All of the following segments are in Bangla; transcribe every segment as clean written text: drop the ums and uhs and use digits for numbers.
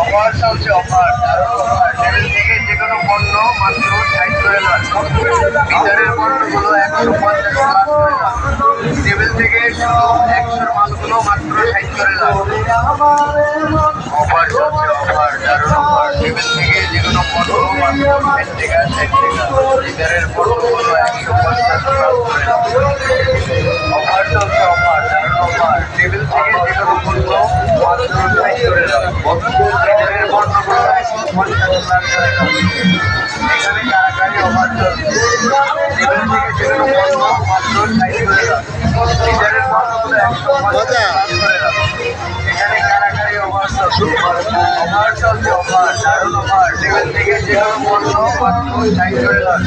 অফার চলছে, অফার টেবিল থেকে যে কোনো পণ্য মাত্র 60 করে লাখ। বিচারের পণ্যগুলো 150 লাখ করে লাখ। টেবিল থেকে শুধু 100 মালগুলো মাত্র 60 করে লাখ। অফার চলছে, অফার দারুণ অফার। টেবিল থেকে যে কোনো পণ্য মাত্র 60 টাকা 60 টাকা। বিচারের পণ্যগুলো 150 লাখ করে লাখ। অফার চলছে, অফার দারুণ অফার। টেবিল থেকে যে কোনো পণ্য মাত্র 60 করে লাখ। বিচারের পণ্যগুলো 150 লাখ করে লাখ। এখানে কারাগারি অফার চলছে। টেবিল থেকে যে কোনো পণ্য মাত্র 60 করে লাখ। বিচারের পণ্যগুলো 150 লাখ করে লাখ। এখানে কারাগারি অফার চলছে। অফার চলছে, অফার দারুণ অফার। টেবিল থেকে যে কোনো পণ্য মাত্র 60 করে লাখ।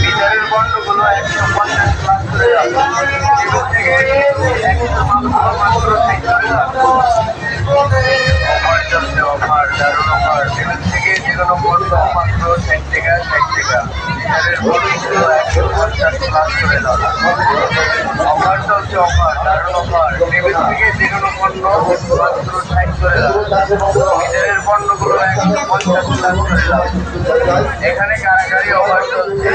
বিচারের পণ্যগুলো 150 লাখ করে লাখ। টেবিল থেকে 100 মালগুলো মাত্র 60 করে লাখ। অফার চলছে, অফার দারুণ অফার। টেবিল থেকে যে কোনো পণ্য মাত্র 60 টাকা 60 টাকা। বিচারের পণ্যগুলো 150 লাখ করে লাখ। অফার চলছে, অফার দারুণ অফার। টেবিল থেকে যে কোনো পণ্য মাত্র 60 করে লাখ। বিচারের পণ্যগুলো 150 লাখ করে লাখ। এখানে কারাগারি অফার চলছে।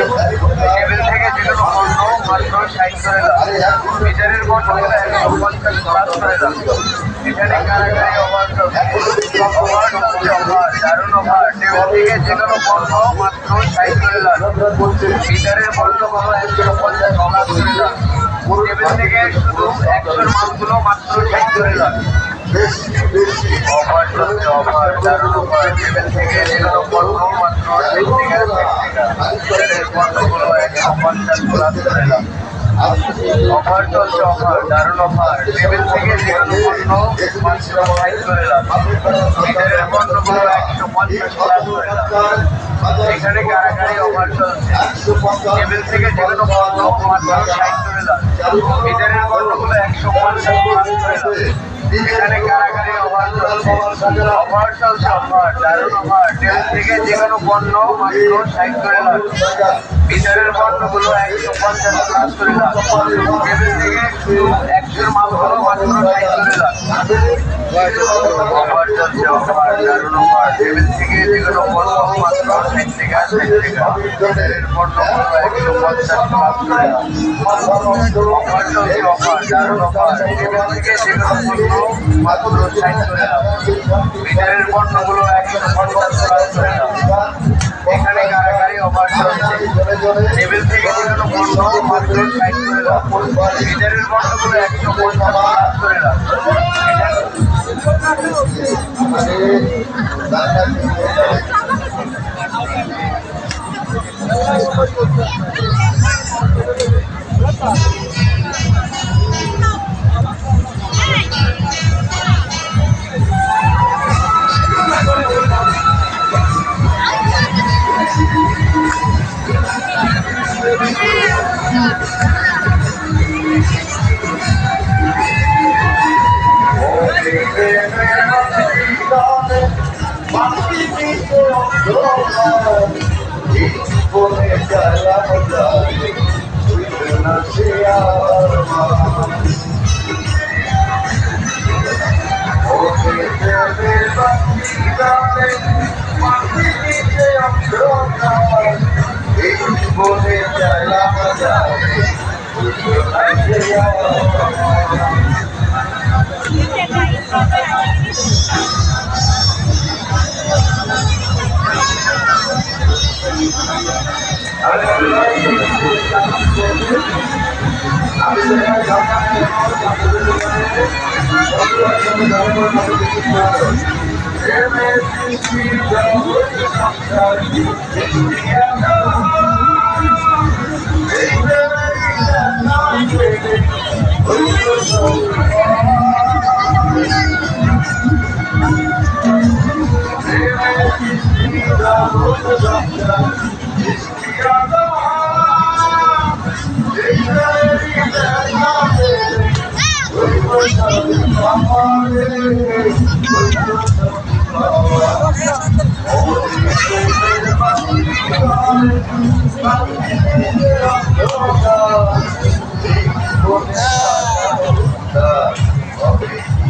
টেবিল থেকে যে কোনো পণ্য মাত্র 60 করে লাখ। বিচারের পণ্যগুলো 150 লাখ করে লাখ। এখানে কারাগারি অফার চলছে। অফার চলছে, অফার দারুণ অফার। টেবিল থেকে যে কোনো পণ্য মাত্র 60 করে লাখ। বিচারের পণ্যগুলো 150 লাখ করে লাখ। টেবিল থেকে শুধু 100 মালগুলো মাত্র 60 করে লাখ। অফার চলছে, অফার দারুণ অফার। টেবিল থেকে যে কোনো পণ্য মাত্র 60 টাকা 60 টাকা। বিচারের পণ্যগুলো 150 লাখ করে লাখ। অফার চলছে, অফার দারুণ অফার। টেবিল থেকে যে কোনো পণ্য মাত্র 60 করে লাখ। বিচারের পণ্যগুলো 150 লাখ করে লাখ। এখানে কারাগারি অফার চলছে। টেবিল থেকে যে কোনো পণ্য মাত্র 60 করে লাখ। বিচারের পণ্যগুলো 150 লাখ করে লাখ। এখানে কারাগারি অফার চলছে। অফার চলছে, অফার দারুণ অফার। টেবিল থেকে যে কোনো পণ্য মাত্র 60 করে লাখ। বিচারের পণ্যগুলো 150 লাখ করে লাখ। টেবিল থেকে শুধু 100 মালগুলো মাত্র 60 করে লাখ। অফার চলছে, অফার দারুণ অফার। টেবিল থেকে যে কোনো পণ্য মাত্র 60 টাকা 60 টাকা। বিচারের পণ্যগুলো 150 লাখ করে লাখ। অফার চলছে, অফার দারুণ অফার। টেবিল থেকে যে কোনো পণ্য মাত্র 60 করে লাখ। বিচারের পণ্যগুলো 150 লাখ করে লাখ। এখানে কারাগারি অফার চলছে। টেবিল থেকে যে কোনো পণ্য মাত্র 60 করে লাখ। বিচারের পণ্যগুলো 150 লাখ করে লাখ।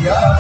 Yeah.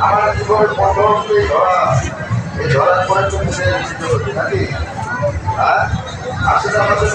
আমার জীবনের পরবর্তী ধরা এই ধরার পরে তুমি নাকি আসলে আমাদের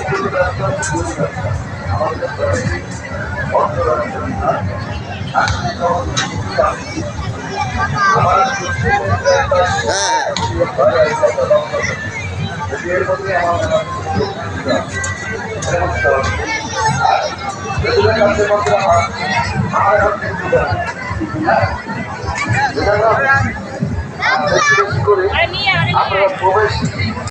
আমরা প্রবেশ